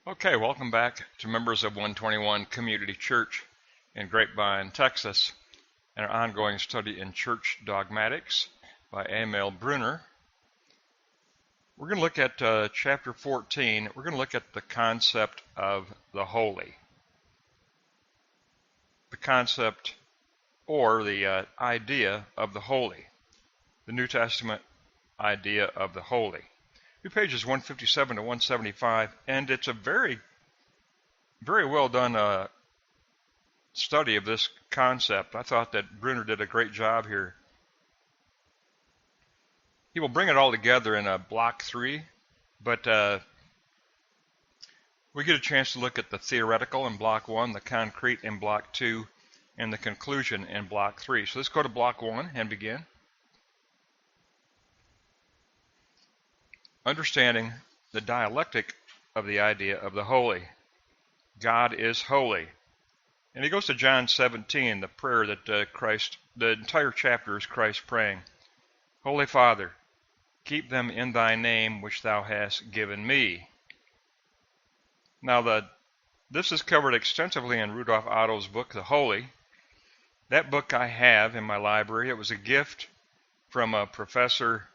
Okay, welcome back to members of 121 Community Church in Grapevine, Texas, and our ongoing study in Church Dogmatics by Brunner. We're going to look at chapter 14. We're going to look at the concept of the holy. The concept or the idea of the holy. The New Testament idea of the holy. Pages 157 to 175, and it's a very well done study of this concept. I thought that Brunner did a great job here. He will bring it all together in block 3, but we get a chance to look at the theoretical in block 1, the concrete in block 2, and the conclusion in block 3. So let's go to block 1 and begin. Understanding the dialectic of the idea of the holy. God is holy. And he goes to John 17, the prayer that Christ, the entire chapter is Christ praying. Holy Father, keep them in thy name which thou hast given me. Now this is covered extensively in Rudolf Otto's book, The Holy. That book I have in my library. It was a gift from a professor,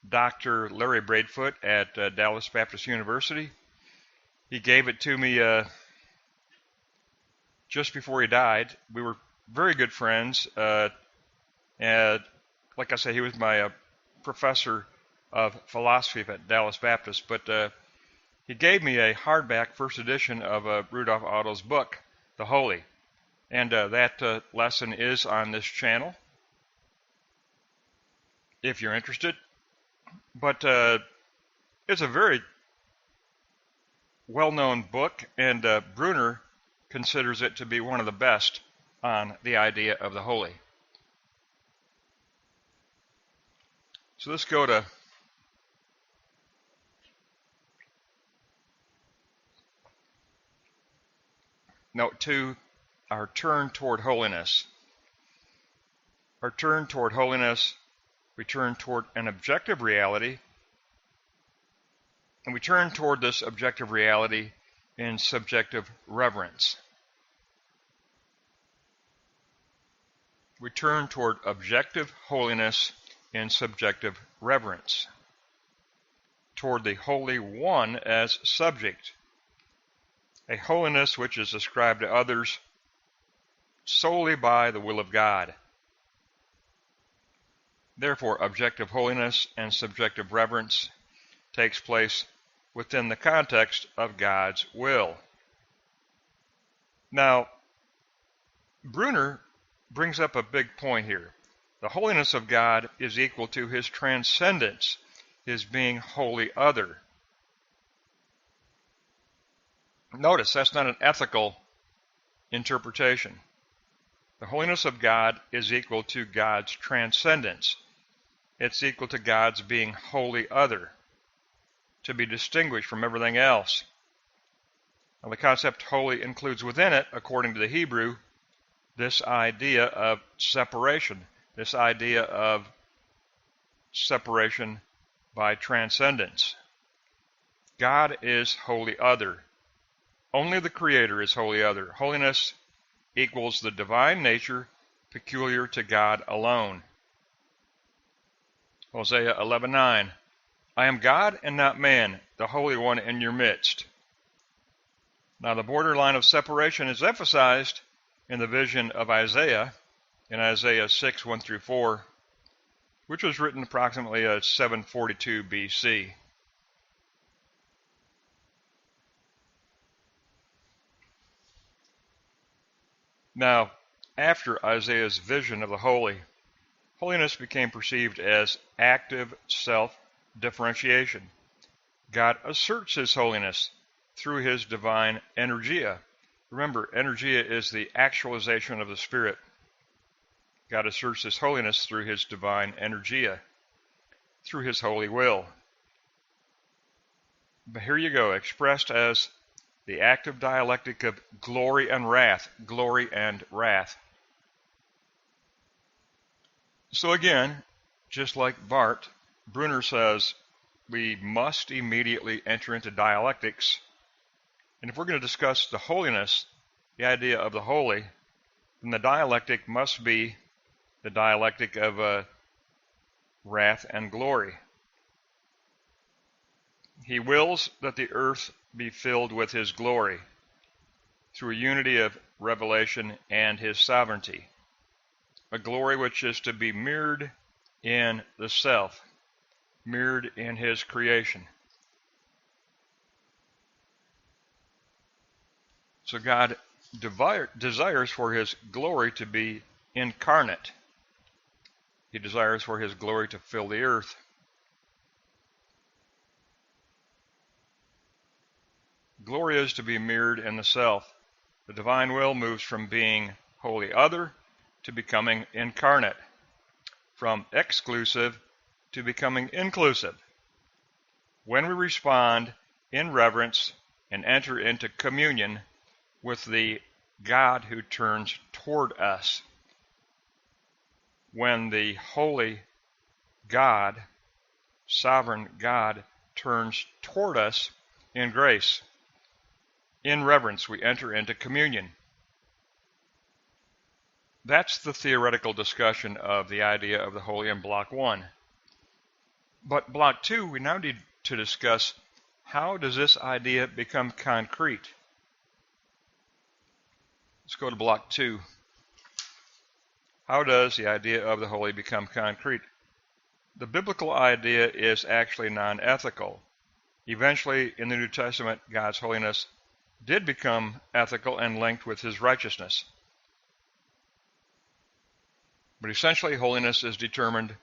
Dr. Larry Braidfoot at Dallas Baptist University. He gave it to me just before he died. We were very good friends, and like I said, he was my professor of philosophy at Dallas Baptist, but he gave me a hardback first edition of Rudolf Otto's book, The Holy, and that lesson is on this channel if you're interested. But it's a very well-known book, and Brunner considers it to be one of the best on the idea of the holy. So let's go to note 2, our turn toward holiness. Our turn toward holiness, we turn toward an objective reality, and we turn toward this objective reality in subjective reverence. We turn toward objective holiness in subjective reverence, toward the Holy One as subject, a holiness which is ascribed to others solely by the will of God. Therefore, objective holiness and subjective reverence takes place within the context of God's will. Now, Brunner brings up a big point here. The holiness of God is equal to his transcendence, his being wholly other. Notice, that's not an ethical interpretation. The holiness of God is equal to God's transcendence. It's equal to God's being wholly other, to be distinguished from everything else. Now, the concept holy includes within it, according to the Hebrew, this idea of separation, this idea of separation by transcendence. God is wholly other. Only the Creator is wholly other. Holiness equals the divine nature peculiar to God alone. Hosea 11:9, I am God and not man, the Holy One in your midst. Now the borderline of separation is emphasized in the vision of Isaiah, in Isaiah 6:1-4, which was written approximately 742 BC. Now, after Isaiah's vision of the holy, holiness became perceived as active self-differentiation. God asserts his holiness through his divine energia. Remember, energia is the actualization of the Spirit. God asserts his holiness through his divine energia, through his holy will. But here you go, expressed as the active dialectic of glory and wrath, glory and wrath. So again, just like Barth, Brunner says we must immediately enter into dialectics And if we're going to discuss the holiness, the idea of the holy, then the dialectic must be the dialectic of wrath and glory. He wills that the earth be filled with his glory through a unity of revelation and his sovereignty, a glory which is to be mirrored in the self, mirrored in his creation. So God desires for his glory to be incarnate. He desires for his glory to fill the earth. Glory is to be mirrored in the self. The divine will moves from being wholly other to becoming incarnate, from exclusive to becoming inclusive. When we respond in reverence and enter into communion with the God who turns toward us, when the holy God, sovereign God, turns toward us in grace, in reverence, we enter into communion. That's the theoretical discussion of the idea of the holy in Block 1. But Block 2, we now need to discuss how does this idea become concrete. Let's go to Block 2. How does the idea of the holy become concrete? The biblical idea is actually non-ethical. Eventually, in the New Testament, God's holiness did become ethical and linked with his righteousness. But essentially, holiness is determined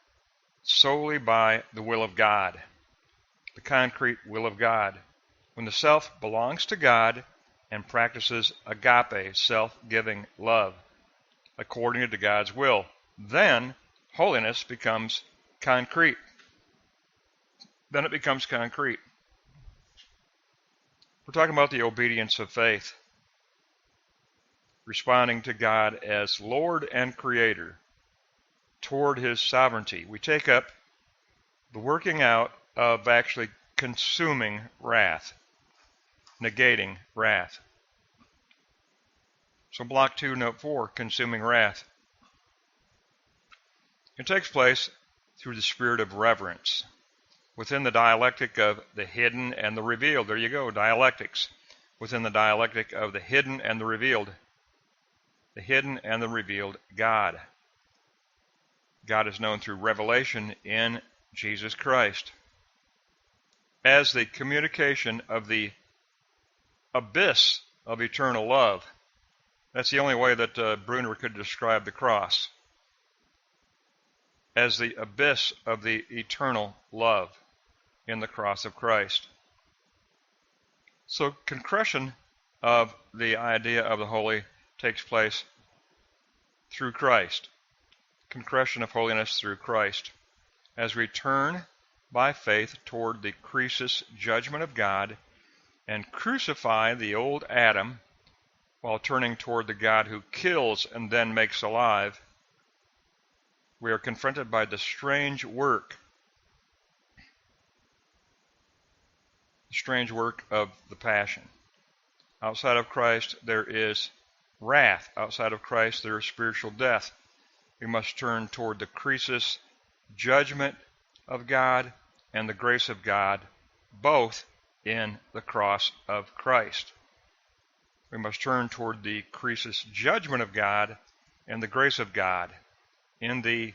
solely by the will of God, the concrete will of God. When the self belongs to God and practices agape, self-giving love, according to God's will, then holiness becomes concrete. Then it becomes concrete. We're talking about the obedience of faith, responding to God as Lord and Creator toward his sovereignty. We take up the working out of actually consuming wrath, negating wrath. So Block 2, Note 4, consuming wrath. It takes place through the spirit of reverence, within the dialectic of the hidden and the revealed. There you go, dialectics. Within the dialectic of the hidden and the revealed. The hidden and the revealed God. God is known through revelation in Jesus Christ as the communication of the abyss of eternal love. That's the only way that Brunner could describe the cross, as the abyss of the eternal love in the cross of Christ. So concretion of the idea of the holy takes place through Christ. Concretion of holiness through Christ, as we turn by faith toward the crisis judgment of God and crucify the old Adam while turning toward the God who kills and then makes alive. We are confronted by the strange work of the passion. Outside of Christ there is wrath. Outside of Christ there is spiritual death. We must turn toward the crisis judgment of God and the grace of God, both in the cross of Christ. We must turn toward the crisis judgment of God and the grace of God in the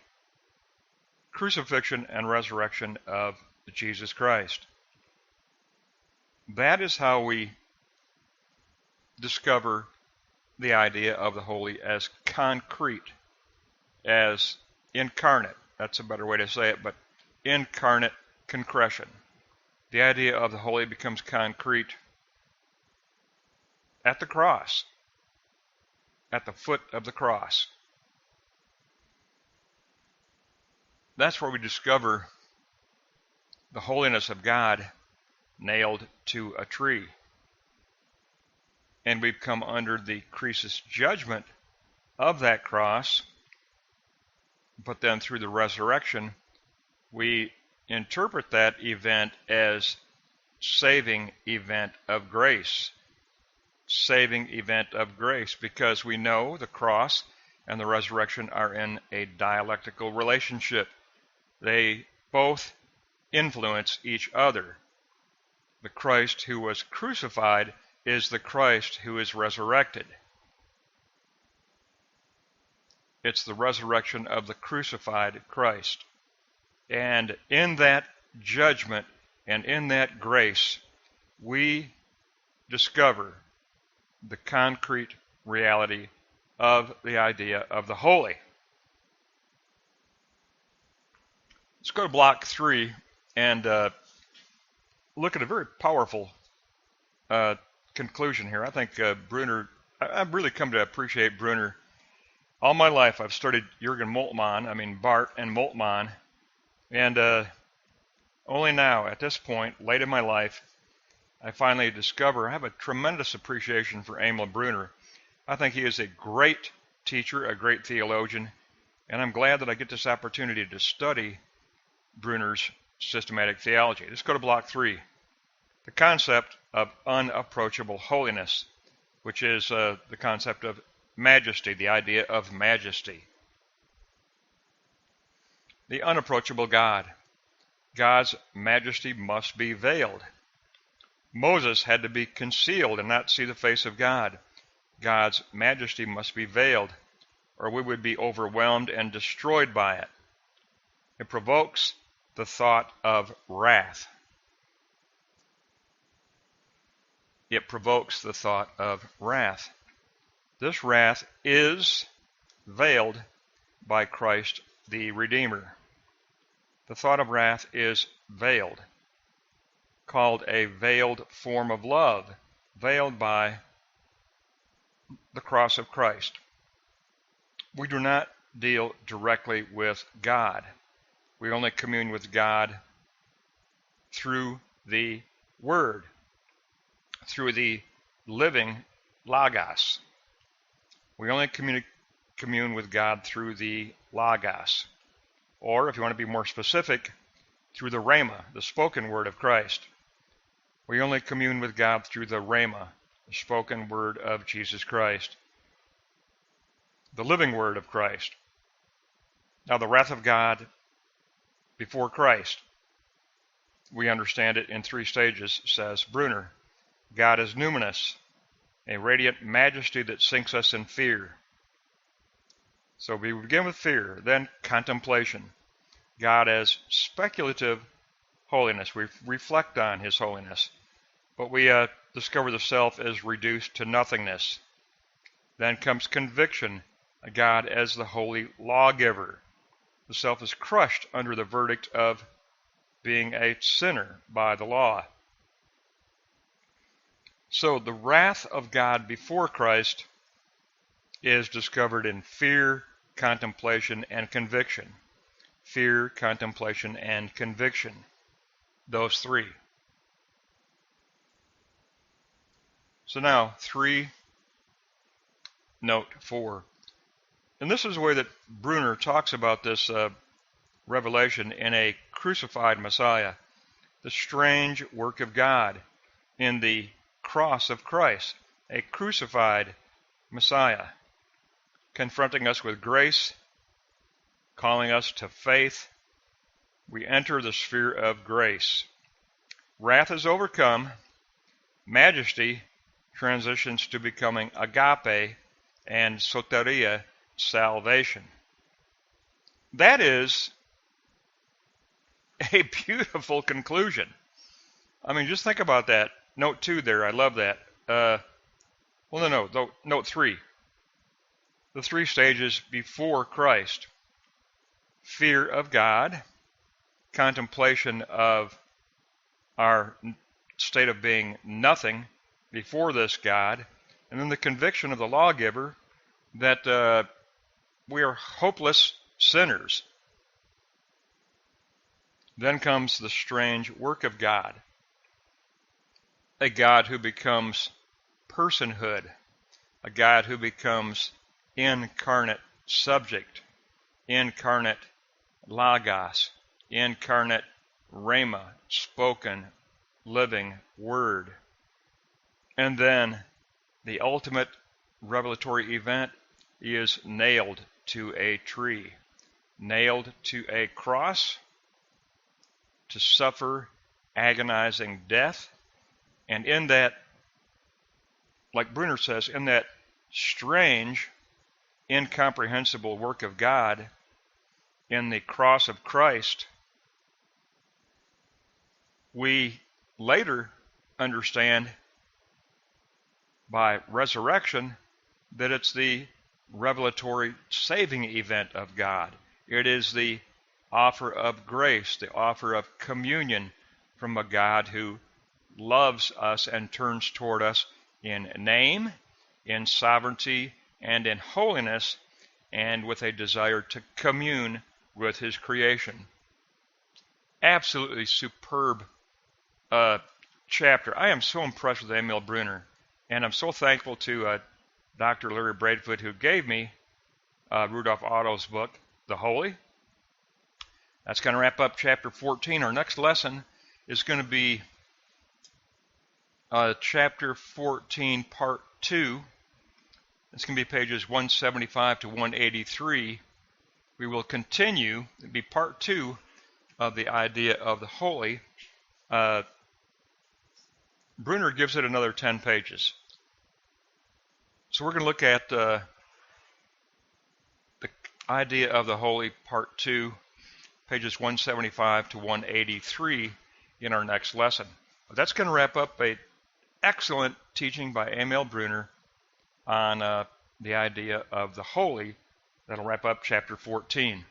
crucifixion and resurrection of Jesus Christ. That is how we discover the idea of the holy as concrete, as incarnate. That's a better way to say it, but incarnate concretion. The idea of the holy becomes concrete at the cross, at the foot of the cross. That's where we discover the holiness of God nailed to a tree. And we've come under the crisis judgment of that cross, but then through the resurrection, we interpret that event as saving event of grace, saving event of grace, because we know the cross and the resurrection are in a dialectical relationship. They both influence each other. The Christ who was crucified is the Christ who is resurrected. It's the resurrection of the crucified Christ. And in that judgment and in that grace, we discover the concrete reality of the idea of the holy. Let's go to block 3 and look at a very powerful conclusion here. I think Brunner, I've really come to appreciate Brunner. All my life I've studied Barth and Moltmann, and only now, at this point, late in my life, I finally discover I have a tremendous appreciation for Emil Brunner. I think he is a great teacher, a great theologian, and I'm glad that I get this opportunity to study Brunner's systematic theology. Let's go to block 3. The concept of unapproachable holiness, which is the concept of majesty, the idea of majesty. The unapproachable God. God's majesty must be veiled. Moses had to be concealed and not see the face of God. God's majesty must be veiled, or we would be overwhelmed and destroyed by it. It provokes the thought of wrath. It provokes the thought of wrath. This wrath is veiled by Christ the Redeemer. The thought of wrath is veiled, called a veiled form of love, veiled by the cross of Christ. We do not deal directly with God. We only commune with God through the Word, through the living Logos. We only commune with God through the Logos. Or, if you want to be more specific, through the Rhema, the spoken word of Christ. We only commune with God through the Rhema, the spoken word of Jesus Christ, the living word of Christ. Now, the wrath of God before Christ, we understand it in 3 stages, says Brunner. God is numinous, a radiant majesty that sinks us in fear. So we begin with fear, then contemplation. God as speculative holiness. We reflect on his holiness. But we discover the self as reduced to nothingness. Then comes conviction, God as the holy lawgiver. The self is crushed under the verdict of being a sinner by the law. So the wrath of God before Christ is discovered in fear, contemplation, and conviction. Fear, contemplation, and conviction. Those 3. So now, note 4. And this is the way that Brunner talks about this revelation in a crucified Messiah, the strange work of God in the cross of Christ, a crucified Messiah, confronting us with grace, calling us to faith. We enter the sphere of grace. Wrath is overcome. Majesty transitions to becoming agape and soteria, salvation. That is a beautiful conclusion. I mean, just think about that. Note 2 there, I love that. Note 3. The 3 stages before Christ. Fear of God, contemplation of our state of being nothing before this God, and then the conviction of the lawgiver that we are hopeless sinners. Then comes the strange work of God, a God who becomes personhood, a God who becomes incarnate subject, incarnate logos, incarnate rhema, spoken, living word. And then the ultimate revelatory event is nailed to a tree, nailed to a cross to suffer agonizing death. And in that, like Brunner says, in that strange, incomprehensible work of God, in the cross of Christ, we later understand by resurrection that it's the revelatory saving event of God. It is the offer of grace, the offer of communion from a God who loves us and turns toward us in name, in sovereignty, and in holiness, and with a desire to commune with his creation. Absolutely superb chapter. I am so impressed with Emil Brunner, and I'm so thankful to Dr. Larry Braidfoot, who gave me Rudolf Otto's book, The Holy. That's going to wrap up chapter 14. Our next lesson is going to be chapter 14, part 2. It's going to be pages 175 to 183. We will continue. It'll be part 2 of the idea of the holy. Brunner gives it another 10 pages. So we're going to look at the idea of the holy, part 2, pages 175 to 183 in our next lesson. But that's going to wrap up an excellent teaching by Emil Brunner on the idea of the holy. That'll wrap up chapter 14.